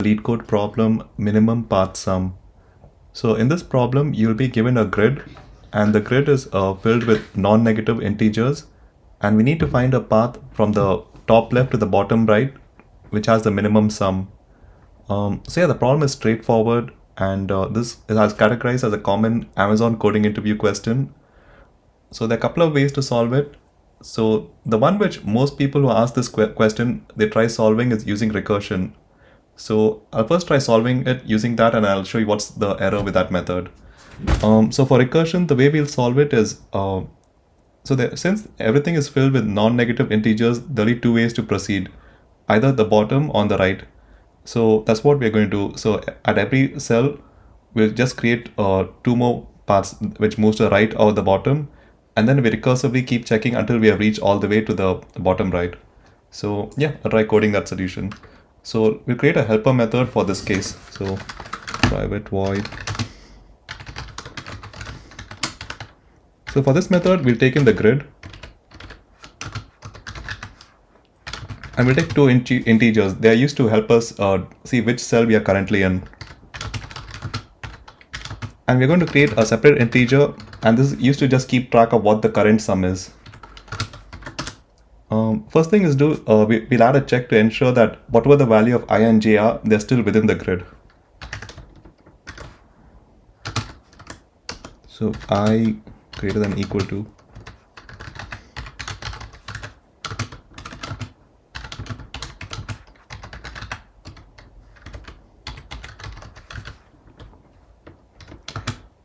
lead code problem minimum path sum. So in this problem, you'll be given a grid, and the grid is filled with non-negative integers, and we need to find a path from the top left to the bottom right, which has the minimum sum. So yeah, the problem is straightforward, and this is categorized as a common Amazon coding interview question. So there are a couple of ways to solve it. So the one which most people who ask this question, they try solving is using recursion. So I'll first try solving it using that, and I'll show you what's the error with that method. So for recursion, the way we'll solve it is, since everything is filled with non-negative integers, there are two ways to proceed, either the bottom or on the right. So that's what we're going to do. So at every cell, we'll just create two more paths which moves to the right or the bottom, and then we recursively keep checking until we have reached all the way to the bottom right. So yeah, I'll try coding that solution. So we'll create a helper method for this case. So private void. So for this method, we'll take in the grid, and we'll take two integers. They are used to help us see which cell we are currently in. And we're going to create a separate integer, and this is used to just keep track of what the current sum is. First thing is we'll add a check to ensure that whatever the value of I and j are, they're still within the grid. So I greater than equal to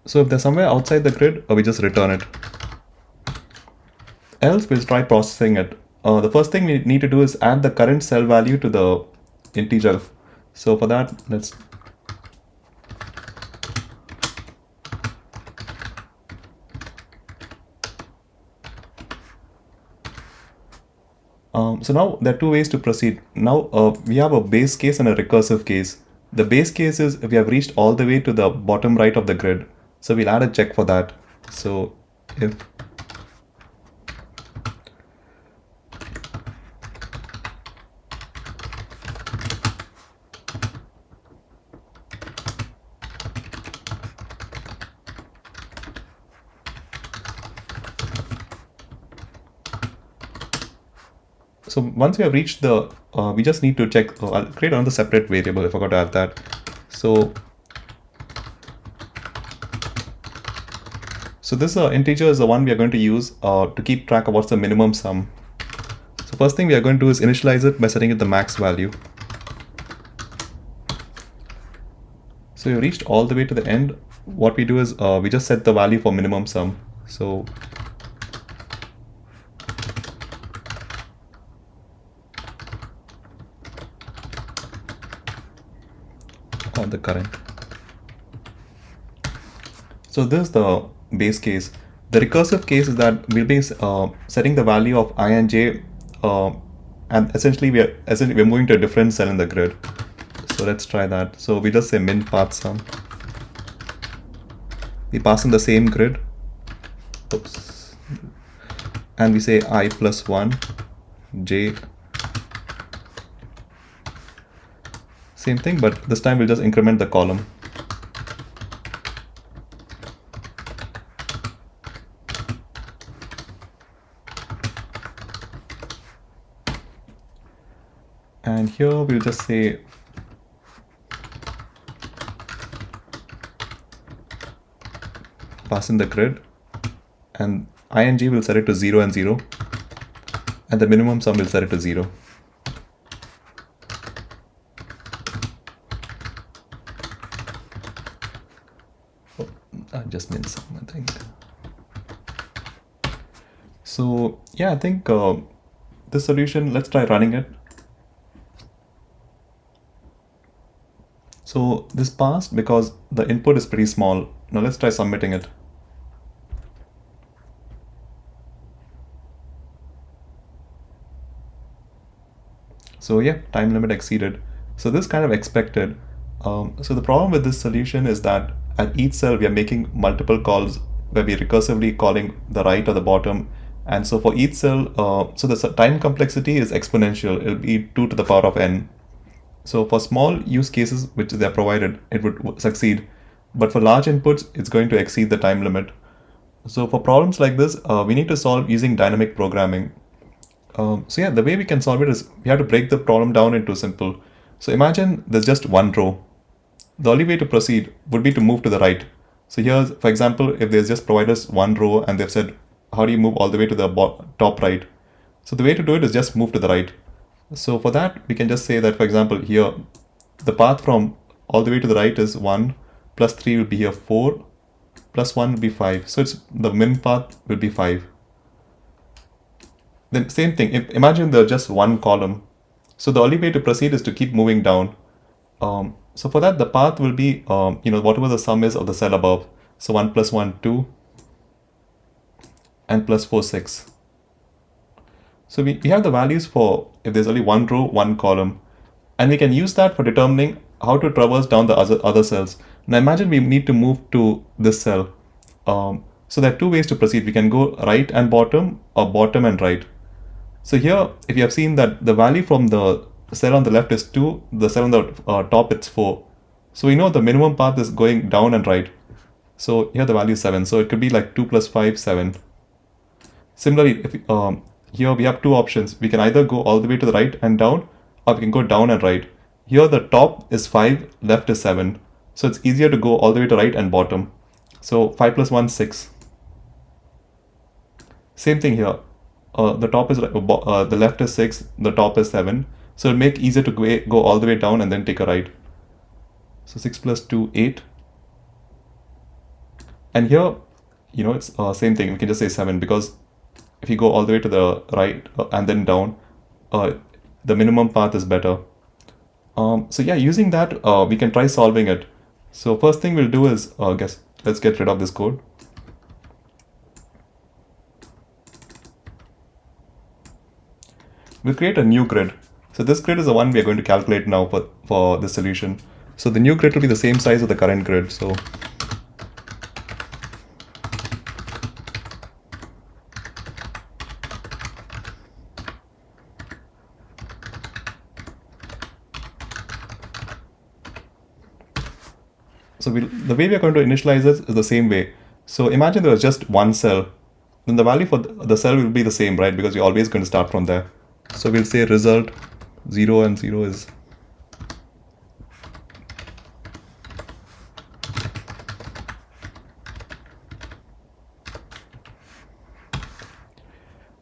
So if they're somewhere outside the grid, we just return it. Else we'll try processing it. The first thing we need to do is add the current cell value to the integer. So for that, let's so now there are two ways to proceed. Now we have a base case and a recursive case. The base case is if we have reached all the way to the bottom right of the grid. So we'll add a check for that. So if So once we have reached the, we just need to check, I'll create another separate variable, I forgot to add that. So this integer is the one we are going to use to keep track of what's the minimum sum. So first thing we are going to do is initialize it by setting it the max value. So you reached all the way to the end. What we do is we just set the value for minimum sum. So on the current. So this is the base case. The recursive case is that we'll be setting the value of I and j, and essentially we're moving to a different cell in the grid. So let's try that. So we just say min path sum. We pass in the same grid. Oops. And we say I plus 1, j. Same thing, but this time we'll just increment the column. And here we'll just say pass in the grid, and I and j will set it to 0 and 0, and the minimum sum will set it to 0. I just min sum, I think. So yeah, I think this solution, let's try running it. So this passed because the input is pretty small. Now let's try submitting it. So yeah, time limit exceeded. So this kind of expected. So the problem with this solution is that at each cell we are making multiple calls where we're recursively calling the right or the bottom. And so for each cell, so the time complexity is exponential. It'll be 2 to the power of n. So for small use cases which they are provided, it would succeed. But for large inputs, it's going to exceed the time limit. So for problems like this, we need to solve using dynamic programming. So yeah, the way we can solve it is we have to break the problem down into simple. So imagine there's just one row. The only way to proceed would be to move to the right. So here's, for example, if there's just provided us one row and they've said, how do you move all the way to the top right? So the way to do it is just move to the right. So for that, we can just say that, for example, here, the path from all the way to the right is 1, plus 3 will be here 4, plus 1 will be 5. So it's the min path will be 5. Then same thing, imagine there's just one column. So the only way to proceed is to keep moving down. So for that, the path will be, whatever the sum is of the cell above. So 1 plus 1, 2, and plus 4, 6. So we have the values for if there's only one row, one column. And we can use that for determining how to traverse down the other cells. Now imagine we need to move to this cell. So there are two ways to proceed. We can go right and bottom or bottom and right. So here, if you have seen that the value from the cell on the left is 2, the cell on the top it's 4. So we know the minimum path is going down and right. So here the value is 7. So it could be like 2 plus 5, 7. Similarly, if here we have two options. We can either go all the way to the right and down, or we can go down and right. Here the top is 5, left is 7. So it's easier to go all the way to right and bottom. So 5 plus 1, 6. Same thing here. The top is the left is 6, the top is 7. So it'll make easier to go all the way down and then take a right. So 6 plus 2, 8. And here, it's same thing. We can just say 7 because if you go all the way to the right and then down, the minimum path is better. So yeah, using that, we can try solving it. So first thing we'll do is, let's get rid of this code. We'll create a new grid. So this grid is the one we are going to calculate now for the solution. So the new grid will be the same size of the current grid. So the way we are going to initialize this is the same way. So imagine there was just one cell. Then the value for the cell will be the same, right? Because you're always going to start from there. So we'll say result 0 and 0 is.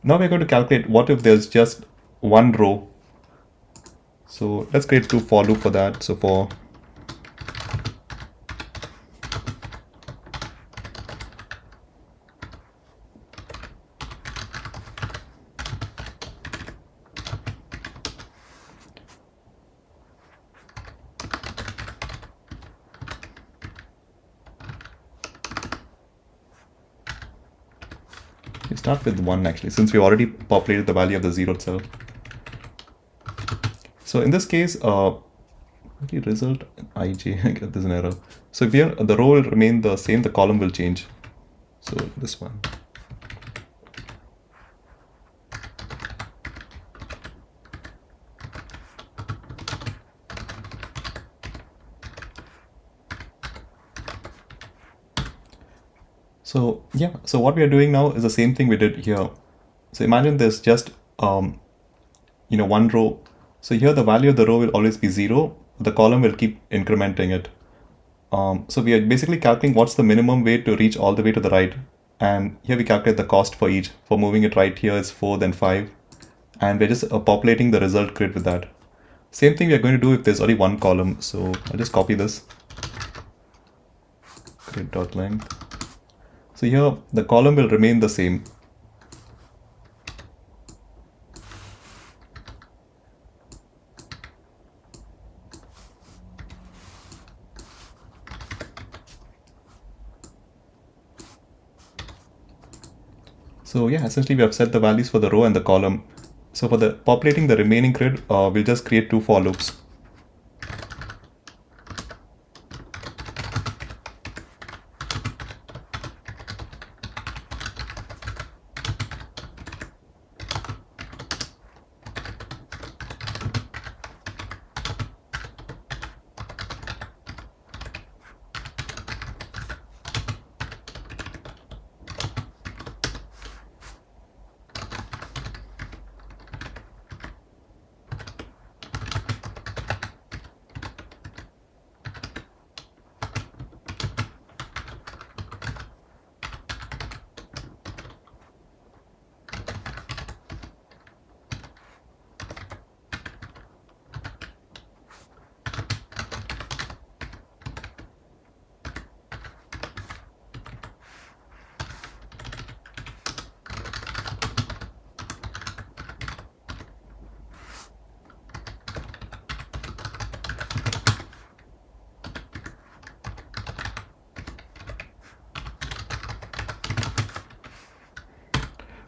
Now we're going to calculate what if there's just one row. So let's create two for loop for that. So for we start with 1 actually, since we already populated the value of the 0 cell. So in this case, result ij, I get there's an error. So here the row will remain the same, the column will change. So this one. So yeah, so what we are doing now is the same thing we did here. So imagine there's just one row. So here the value of the row will always be 0. The column will keep incrementing it. So we are basically calculating what's the minimum way to reach all the way to the right. And here we calculate the cost for each. For moving it right here is 4, then 5. And we're just populating the result grid with that. Same thing we're going to do if there's only one column. So I'll just copy this. Grid.length. So here the column will remain the same. So yeah, essentially we have set the values for the row and the column. So for the populating the remaining grid, we'll just create two for loops.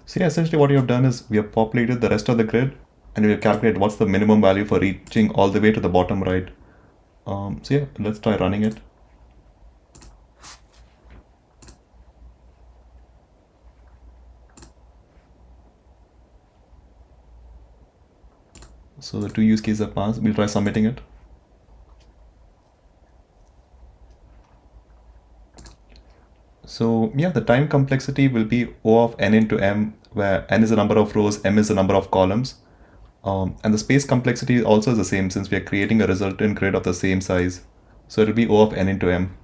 So yeah, essentially what you have done is we have populated the rest of the grid and we have calculated what's the minimum value for reaching all the way to the bottom right. So yeah, let's try running it. So the two use cases have passed. We'll try submitting it. So yeah, the time complexity will be O of n into m, where n is the number of rows, m is the number of columns. And the space complexity also is the same since we are creating a resultant grid of the same size. So it will be O of n into m.